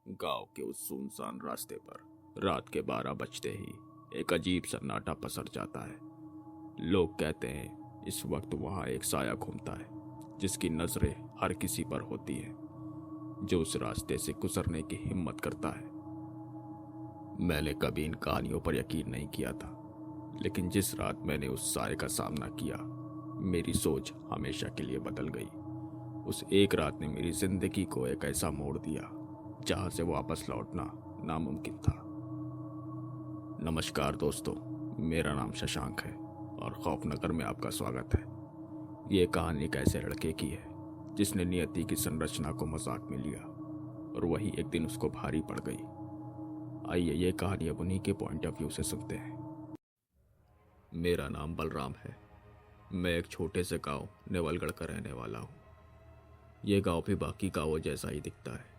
गांव के उस सुनसान रास्ते पर रात के 12 बजते ही एक अजीब सन्नाटा पसर जाता है। लोग कहते हैं इस वक्त वहां एक साया घूमता है जिसकी नजरें हर किसी पर होती है जो उस रास्ते से गुजरने की हिम्मत करता है। मैंने कभी इन कहानियों पर यकीन नहीं किया था, लेकिन जिस रात मैंने उस साये का सामना किया, मेरी सोच हमेशा के लिए बदल गई। उस एक रात ने मेरी जिंदगी को एक ऐसा मोड़ दिया जहां से वापस लौटना नामुमकिन था। नमस्कार दोस्तों, मेरा नाम शशांक है और खौफनगर में आपका स्वागत है। ये कहानी एक ऐसे लड़के की है जिसने नियति की संरचना को मजाक में लिया और वही एक दिन उसको भारी पड़ गई। आइए ये कहानी अब उन्हीं के पॉइंट ऑफ व्यू से सुनते हैं। मेरा नाम बलराम है। मैं एक छोटे से गांव नेवलगढ़ का रहने वाला हूँ। ये गांव भी बाकी गांवों जैसा ही दिखता है।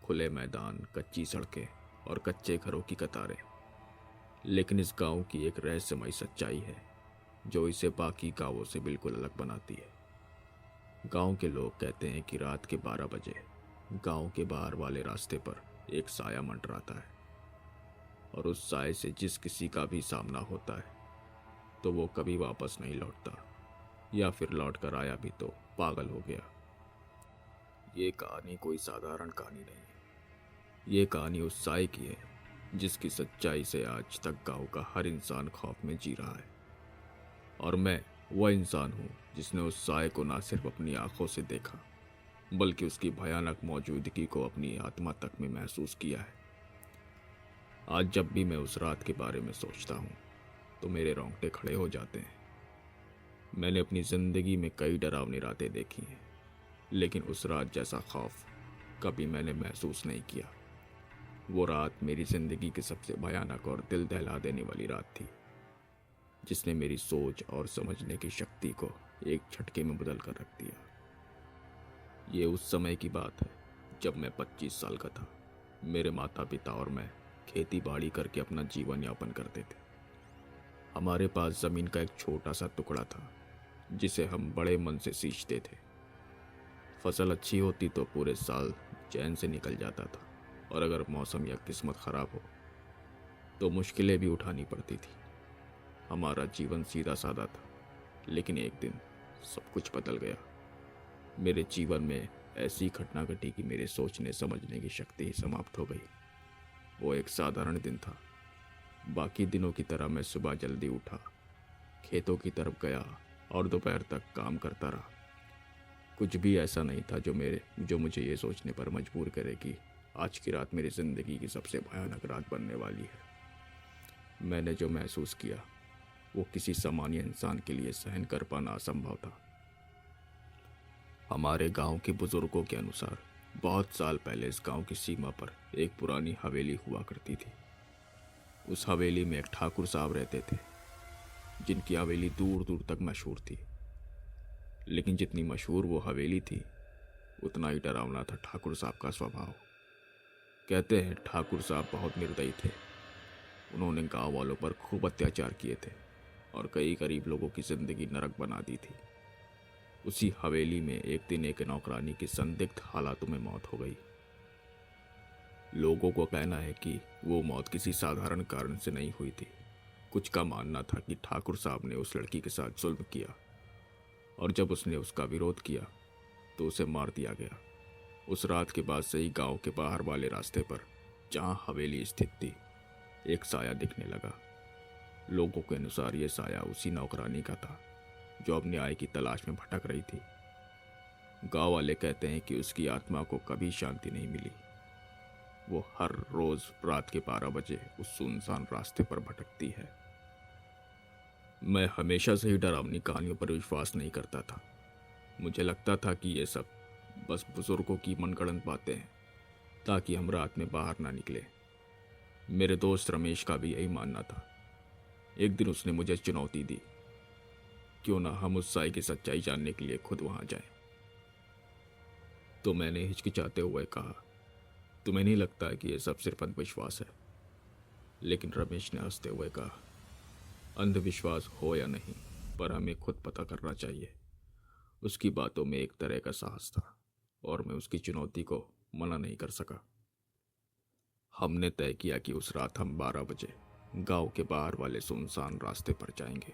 खुले मैदान, कच्ची सड़कें और कच्चे घरों की कतारें। लेकिन इस गांव की एक रहस्यमयी सच्चाई है जो इसे बाकी गांवों से बिल्कुल अलग बनाती है। गांव के लोग कहते हैं कि रात के 12 बजे गांव के बाहर वाले रास्ते पर एक साया मंडराता है और उस साये से जिस किसी का भी सामना होता है तो वो कभी वापस नहीं लौटता, या फिर लौट कर आया भी तो पागल हो गया। ये कहानी कोई साधारण कहानी नहीं है। ये कहानी उस साये की है जिसकी सच्चाई से आज तक गांव का हर इंसान खौफ में जी रहा है। और मैं वह इंसान हूँ जिसने उस साये को ना सिर्फ अपनी आंखों से देखा, बल्कि उसकी भयानक मौजूदगी को अपनी आत्मा तक में महसूस किया है। आज जब भी मैं उस रात के बारे में सोचता हूँ तो मेरे रोंगटे खड़े हो जाते हैं। मैंने अपनी जिंदगी में कई डरावनी रातें देखी हैं, लेकिन उस रात जैसा खौफ कभी मैंने महसूस नहीं किया। वो रात मेरी जिंदगी की सबसे भयानक और दिल दहला देने वाली रात थी, जिसने मेरी सोच और समझने की शक्ति को एक झटके में बदल कर रख दिया। ये उस समय की बात है जब मैं 25 साल का था। मेरे माता पिता और मैं खेती बाड़ी करके अपना जीवन यापन करते थे। हमारे पास जमीन का एक छोटा सा टुकड़ा था जिसे हम बड़े मन से सींचते थे। फसल अच्छी होती तो पूरे साल चैन से निकल जाता था, और अगर मौसम या किस्मत खराब हो तो मुश्किलें भी उठानी पड़ती थी। हमारा जीवन सीधा साधा था, लेकिन एक दिन सब कुछ बदल गया। मेरे जीवन में ऐसी घटना घटी कि मेरे सोचने समझने की शक्ति ही समाप्त हो गई। वो एक साधारण दिन था। बाकी दिनों की तरह मैं सुबह जल्दी उठा, खेतों की तरफ गया और दोपहर तक काम करता रहा। कुछ भी ऐसा नहीं था जो मुझे ये सोचने पर मजबूर करे कि आज की रात मेरी जिंदगी की सबसे भयानक रात बनने वाली है। मैंने जो महसूस किया वो किसी सामान्य इंसान के लिए सहन कर पाना असंभव था। हमारे गांव के बुजुर्गों के अनुसार बहुत साल पहले इस गांव की सीमा पर एक पुरानी हवेली हुआ करती थी। उस हवेली में एक ठाकुर साहब रहते थे जिनकी हवेली दूर दूर तक मशहूर थी। लेकिन जितनी मशहूर वो हवेली थी, उतना ही डरावना था ठाकुर साहब का स्वभाव। कहते हैं ठाकुर साहब बहुत निर्दयी थे। उन्होंने गांव वालों पर खूब अत्याचार किए थे और कई गरीब लोगों की जिंदगी नरक बना दी थी। उसी हवेली में एक दिन एक नौकरानी की संदिग्ध हालातों में मौत हो गई। लोगों को कहना है कि वो मौत किसी साधारण कारण से नहीं हुई थी। कुछ का मानना था कि ठाकुर साहब ने उस लड़की के साथ जुल्म किया, और जब उसने उसका विरोध किया तो उसे मार दिया गया। उस रात के बाद से ही गांव के बाहर वाले रास्ते पर जहां हवेली स्थित थी, एक साया दिखने लगा। लोगों के अनुसार यह साया उसी नौकरानी का था जो अब न्याय की तलाश में भटक रही थी। गांव वाले कहते हैं कि उसकी आत्मा को कभी शांति नहीं मिली। वो हर रोज रात के 12 बजे उस सुनसान रास्ते पर भटकती है। मैं हमेशा से ही डरावनी कहानियों पर विश्वास नहीं करता था। मुझे लगता था कि ये सब बस बुजुर्गों की मनगढ़ंत बातें हैं ताकि हम रात में बाहर ना निकले। मेरे दोस्त रमेश का भी यही मानना था। एक दिन उसने मुझे चुनौती दी, क्यों ना हम उस साई की सच्चाई जानने के लिए खुद वहां जाएं। तो मैंने हिचकिचाते हुए कहा, तुम्हें नहीं लगता है कि यह सब सिर्फ अंधविश्वास है? लेकिन रमेश ने हंसते हुए कहा, अंधविश्वास हो या नहीं, पर हमें खुद पता करना चाहिए। उसकी बातों में एक तरह का साहस था और मैं उसकी चुनौती को मना नहीं कर सका। हमने तय किया कि उस रात हम 12 बजे गांव के बाहर वाले सुनसान रास्ते पर जाएंगे।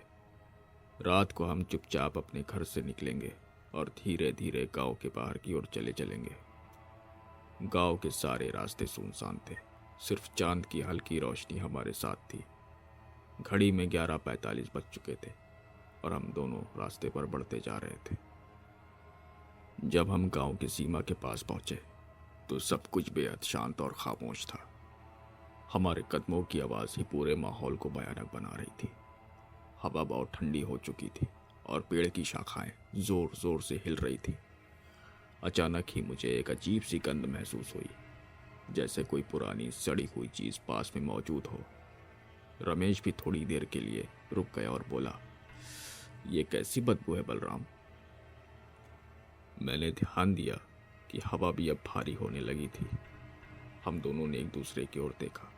रात को हम चुपचाप अपने घर से निकलेंगे और धीरे धीरे गांव के बाहर की ओर चले चलेंगे। गांव के सारे रास्ते सुनसान थे, सिर्फ चांद की हल्की रोशनी हमारे साथ थी। घड़ी में 11:45 बज चुके थे और हम दोनों रास्ते पर बढ़ते जा रहे थे। जब हम गांव की सीमा के पास पहुंचे तो सब कुछ बेहद शांत और खामोश था। हमारे कदमों की आवाज़ ही पूरे माहौल को भयानक बना रही थी। हवा बहुत ठंडी हो चुकी थी और पेड़ की शाखाएं जोर जोर से हिल रही थी। अचानक ही मुझे एक अजीब सी गंध महसूस हुई, जैसे कोई पुरानी सड़ी हुई चीज़ पास में मौजूद हो। रमेश भी थोड़ी देर के लिए रुक गया और बोला, ये कैसी बदबू है बलराम? मैंने ध्यान दिया कि हवा भी अब भारी होने लगी थी। हम दोनों ने एक दूसरे की ओर देखा,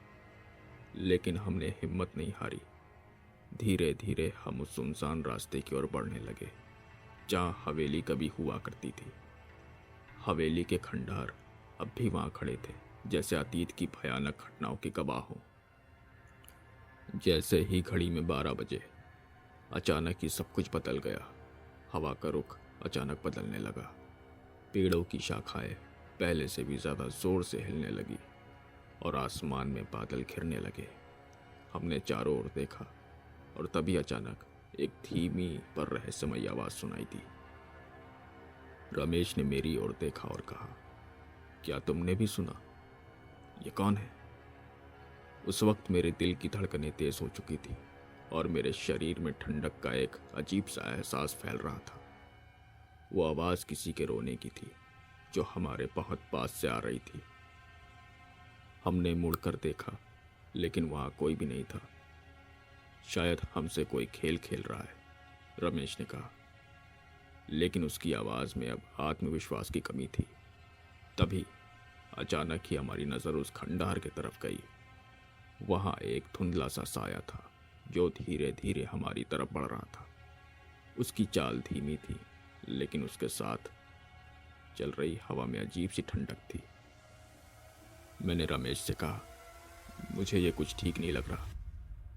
लेकिन हमने हिम्मत नहीं हारी। धीरे धीरे हम उस सुनसान रास्ते की ओर बढ़ने लगे जहाँ हवेली कभी हुआ करती थी। हवेली के खंडहर अब भी वहाँ खड़े थे, जैसे अतीत की भयानक घटनाओं के गवाह हों। जैसे ही घड़ी में 12 बजे अचानक ही सब कुछ बदल गया। हवा का रुख अचानक बदलने लगा। पेड़ों की शाखाएं पहले से भी ज़्यादा जोर से हिलने लगी और आसमान में बादल घिरने लगे। हमने चारों ओर देखा और तभी अचानक एक धीमी पर रहस्यमयी आवाज़ सुनाई दी। रमेश ने मेरी ओर देखा और कहा, क्या तुमने भी सुना? ये कौन है? उस वक्त मेरे दिल की धड़कनें तेज हो चुकी थी और मेरे शरीर में ठंडक का एक अजीब सा एहसास फैल रहा था। वो आवाज़ किसी के रोने की थी जो हमारे बहुत पास से आ रही थी। हमने मुड़कर देखा, लेकिन वहाँ कोई भी नहीं था। शायद हमसे कोई खेल खेल रहा है, रमेश ने कहा। लेकिन उसकी आवाज़ में अब आत्मविश्वास की कमी थी। तभी अचानक ही हमारी नज़र उस खंडहर की तरफ गई। वहाँ एक धुंधला सा साया था जो धीरे धीरे हमारी तरफ बढ़ रहा था। उसकी चाल धीमी थी, लेकिन उसके साथ चल रही हवा में अजीब सी ठंडक थी। मैंने रमेश से कहा, मुझे ये कुछ ठीक नहीं लग रहा,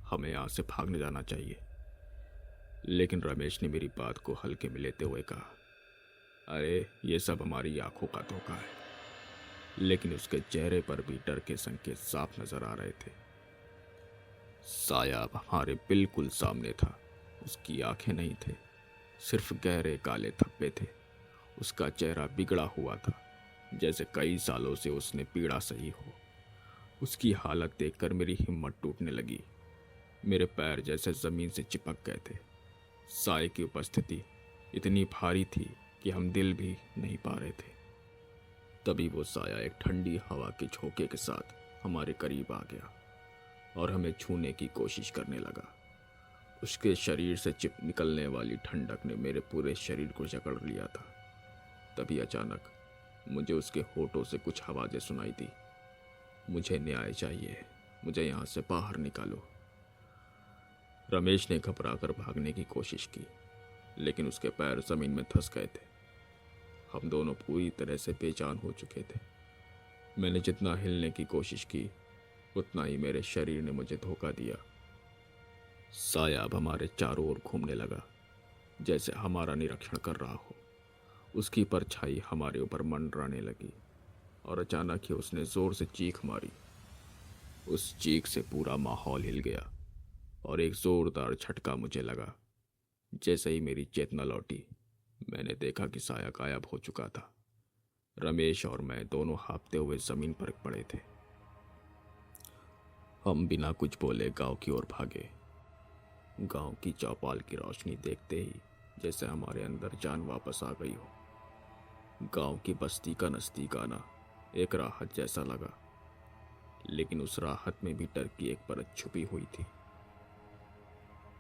हमें यहाँ से भागने जाना चाहिए। लेकिन रमेश ने मेरी बात को हल्के में लेते हुए कहा, अरे ये सब हमारी आंखों का धोखा है। लेकिन उसके चेहरे पर भी डर के संकेत साफ नजर आ रहे थे। साया अब हमारे बिल्कुल सामने था। उसकी आंखें नहीं थे, सिर्फ गहरे काले धब्बे थे। उसका चेहरा बिगड़ा हुआ था, जैसे कई सालों से उसने पीड़ा सही हो। उसकी हालत देखकर मेरी हिम्मत टूटने लगी। मेरे पैर जैसे जमीन से चिपक गए थे। साए की उपस्थिति इतनी भारी थी कि हम दिल भी नहीं पा रहे थे। तभी वो साया एक ठंडी हवा के झोंके के साथ हमारे करीब आ गया और हमें छूने की कोशिश करने लगा। उसके शरीर से चिप निकलने वाली ठंडक ने मेरे पूरे शरीर को जकड़ लिया था। तभी अचानक मुझे उसके होठों से कुछ आवाज़ें सुनाई दी, मुझे न्याय चाहिए, मुझे यहाँ से बाहर निकालो। रमेश ने घबराकर भागने की कोशिश की, लेकिन उसके पैर जमीन में धंस गए थे। हम दोनों पूरी तरह से बेजान हो चुके थे। मैंने जितना हिलने की कोशिश की, उतना ही मेरे शरीर ने मुझे धोखा दिया। साया अब हमारे चारों ओर घूमने लगा, जैसे हमारा निरीक्षण कर रहा हो। उसकी परछाई हमारे ऊपर मंडराने लगी और अचानक ही उसने जोर से चीख मारी। उस चीख से पूरा माहौल हिल गया और एक जोरदार झटका मुझे लगा। जैसे ही मेरी चेतना लौटी, मैंने देखा कि साया गायब हो चुका था। रमेश और मैं दोनों हाँफते हुए जमीन पर पड़े थे। हम बिना कुछ बोले गांव की ओर भागे। गांव की चौपाल की रोशनी देखते ही जैसे हमारे अंदर जान वापस आ गई हो। गांव की बस्ती का नजदीक आना एक राहत जैसा लगा, लेकिन उस राहत में भी डर की एक परत छुपी हुई थी।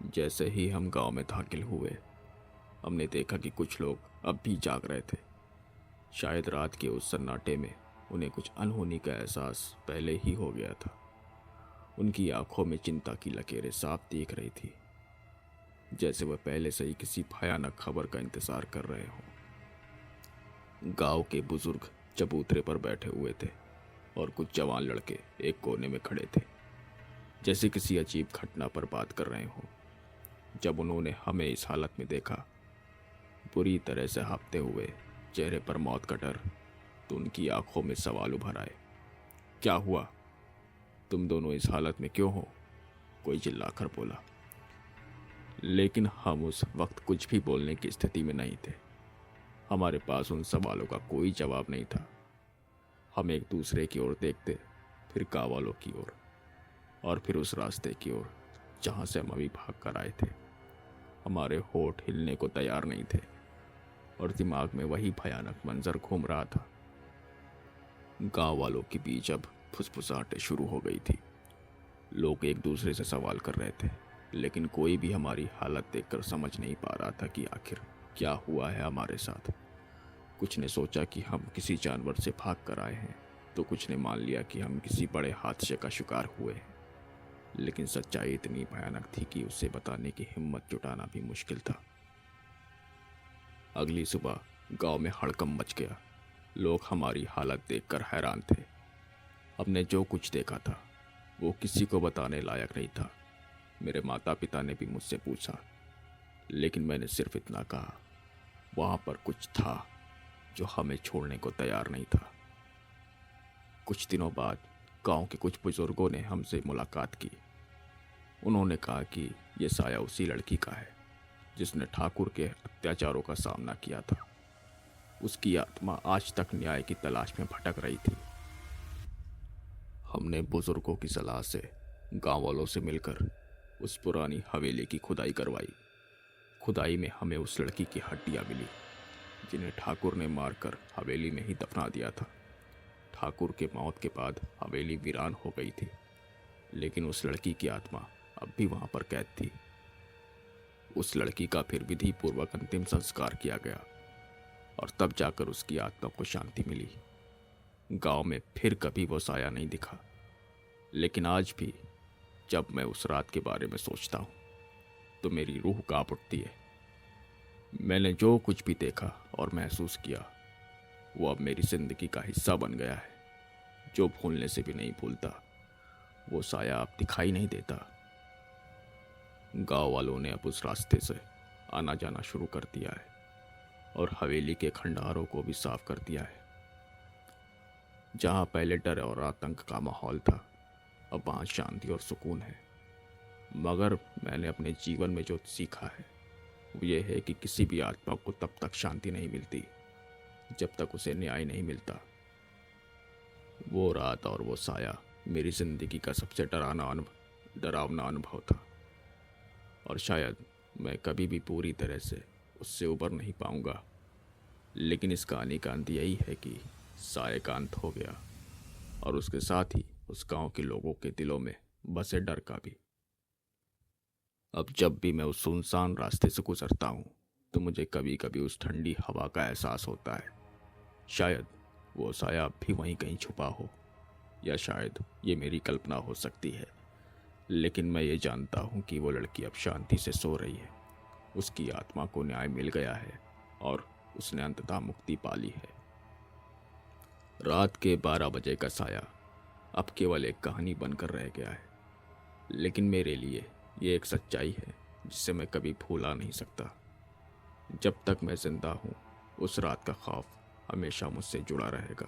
जैसे ही हम गांव में दाखिल हुए, हमने देखा कि कुछ लोग अब भी जाग रहे थे। शायद रात के उस सन्नाटे में उन्हें कुछ अनहोनी का एहसास पहले ही हो गया था। उनकी आंखों में चिंता की लकीरें साफ दिख रही थी, जैसे वह पहले से ही किसी भयानक खबर का इंतजार कर रहे हों। गांव के बुजुर्ग चबूतरे पर बैठे हुए थे। और कुछ जवान लड़के एक कोने में खड़े थे, जैसे किसी अजीब घटना पर बात कर रहे हों। जब उन्होंने हमें इस हालत में देखा, बुरी तरह से हाँफते हुए, चेहरे पर मौत का डर, तो उनकी आंखों में सवाल उभर आए। क्या हुआ? तुम दोनों इस हालत में क्यों हो? कोई चिल्लाकर बोला। लेकिन हम उस वक्त कुछ भी बोलने की स्थिति में नहीं थे। हमारे पास उन सवालों का कोई जवाब नहीं था। हम एक दूसरे की ओर देखते, फिर गाँव वालों की ओर, और फिर उस रास्ते की ओर जहाँ से हम अभी भाग कर आए थे। हमारे होठ हिलने को तैयार नहीं थे और दिमाग में वही भयानक मंजर घूम रहा था। गांव वालों के बीच अब फुसफुसाहटें शुरू हो गई थी। लोग एक दूसरे से सवाल कर रहे थे, लेकिन कोई भी हमारी हालत देखकर समझ नहीं पा रहा था कि आखिर क्या हुआ है हमारे साथ। कुछ ने सोचा कि हम किसी जानवर से भाग कर आए हैं, तो कुछ ने मान लिया कि हम किसी बड़े हादसे का शिकार हुए हैं। लेकिन सच्चाई इतनी भयानक थी कि उसे बताने की हिम्मत जुटाना भी मुश्किल था। अगली सुबह गांव में हड़कंप मच गया। लोग हमारी हालत देखकर हैरान थे। हमने जो कुछ देखा था वो किसी को बताने लायक नहीं था। मेरे माता पिता ने भी मुझसे पूछा, लेकिन मैंने सिर्फ इतना कहा, वहां पर कुछ था जो हमें छोड़ने को तैयार नहीं था। कुछ दिनों बाद गांव के कुछ बुजुर्गों ने हमसे मुलाकात की। उन्होंने कहा कि यह साया उसी लड़की का है जिसने ठाकुर के अत्याचारों का सामना किया था। उसकी आत्मा आज तक न्याय की तलाश में भटक रही थी। हमने बुजुर्गों की सलाह से गांव वालों से मिलकर उस पुरानी हवेली की खुदाई करवाई। खुदाई में हमें उस लड़की की हड्डियां मिली जिन्हें ठाकुर ने मारकर हवेली में ही दफना दिया था। ठाकुर के मौत के बाद हवेली वीरान हो गई थी, लेकिन उस लड़की की आत्मा अब भी वहां पर कैद थी। उस लड़की का फिर विधि पूर्वक अंतिम संस्कार किया गया और तब जाकर उसकी आत्मा को शांति मिली। गांव में फिर कभी वो साया नहीं दिखा, लेकिन आज भी जब मैं उस रात के बारे में सोचता हूँ तो मेरी रूह कांप उठती है। मैंने जो कुछ भी देखा और महसूस किया वो अब मेरी जिंदगी का हिस्सा बन गया है, जो भूलने से भी नहीं भूलता। वो साया अब दिखाई नहीं देता। गांव वालों ने अब उस रास्ते से आना जाना शुरू कर दिया है और हवेली के खंडारों को भी साफ कर दिया है। जहां पहले डर और आतंक का माहौल था, अब वहां शांति और सुकून है। मगर मैंने अपने जीवन में जो सीखा है वो ये है कि किसी भी आत्मा को तब तक शांति नहीं मिलती जब तक उसे न्याय नहीं मिलता। वो रात और वो साया मेरी जिंदगी का सबसे डरावना अनुभव था, और शायद मैं कभी भी पूरी तरह से उससे उबर नहीं पाऊंगा। लेकिन इस कहानी का अंत यही है कि साये का अंत हो गया, और उसके साथ ही उस गांव के लोगों के दिलों में बसे डर का भी। अब जब भी मैं उस सुनसान रास्ते से गुजरता हूँ तो मुझे कभी कभी उस ठंडी हवा का एहसास होता है। शायद वो साया अब भी वहीं कहीं छुपा हो, या शायद ये मेरी कल्पना हो सकती है। लेकिन मैं ये जानता हूँ कि वो लड़की अब शांति से सो रही है। उसकी आत्मा को न्याय मिल गया है और उसने अंततः मुक्ति पाली है। रात के 12 बजे का साया अब केवल एक कहानी बनकर रह गया है, लेकिन मेरे लिए ये एक सच्चाई है जिसे मैं कभी भूला नहीं सकता। जब तक मैं जिंदा हूँ, उस रात का खौफ हमेशा मुझसे जुड़ा रहेगा।